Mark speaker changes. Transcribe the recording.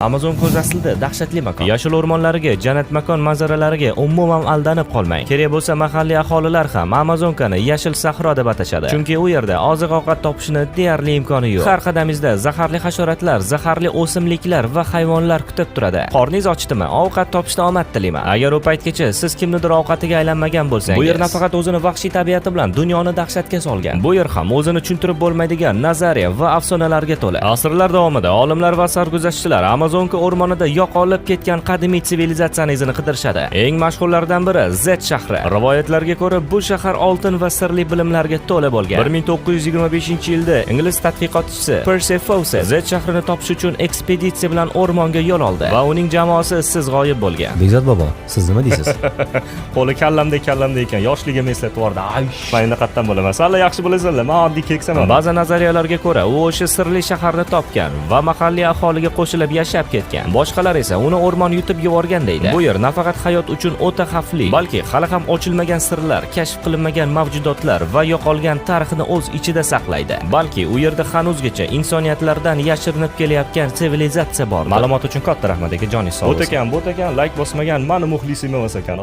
Speaker 1: Amazon ko'z aslida dahshatli makon. Yashil o'rmonlariga, jannat makon manzaralariga umuman aldanib qolmang. Kerak bo'lsa mahalliy aholilar ham Amazonkani yashil sahro deb atashadi. Chunki u yerda oziq-ovqat topishni deyarli imkoni yo'q. Har qadamingizda zaharli hasharotlar, zaharli o'simliklar va hayvonlar kutib turadi. Qorningiz ochdimi? Ovqat topishda omad tilayman. Agar u paytgacha siz kimnidir ovqatiga aylanmagan bo'lsangiz, bu yer nafaqat o'zini vahshiy tabiati bilan dunyoni dahshatga solgan, bu yer ham o'zini tushuntirib bo'lmaydigan nazariya va afsonalarga to'la. Asrlar davomida olimlar va sarguzashtchilar Amazonka o'rmonida yo'qolib ketgan qadimiy sivilizatsiyani izini qidirishadi. Eng mashhurlardan biri Z shahri. Rivoyatlarga ko'ra, bu shahar oltin va sirli bilimlarga to'la bo'lgan. 1925-yilda ingliz tadqiqotchisi Percy Fawcett Z shahrini topish uchun ekspeditsiya bilan o'rmonga yo'l oldi va uning jamoasi siz g'oyib bo'lgan.
Speaker 2: Bekzod bobo, siz nima deysiz?
Speaker 1: Qo'li kallamda ekan, yoshligim eslatib yubordi. Mayna qatdan bo'laman. Sizlar yaxshi bilasizlar, men oddiy keksaman. Ba'zi nazariyalarga ko'ra, u o'sha sirli shaharni topgan va mahalliy aholiga qo'shilib yashab ketgan. Boshqalar esa uni o'rmon yutib yuborgan deydi. Bu yer nafaqat hayot uchun o'ta xavfli, balki hali ham ochilmagan sirlar, kashf qilinmagan mavjudotlar va yo'qolgan tarixni o'z ichida saqlaydi. Balki u yerda hanuzgacha insoniyatlardan yashirinib kelayotgan sivilizatsiya bor. Ma'lumot uchun katta rahmat aka, joningiz sog' bo'lsin. Bo't ekan, like bosmagan, meni muxlisim emas ekan.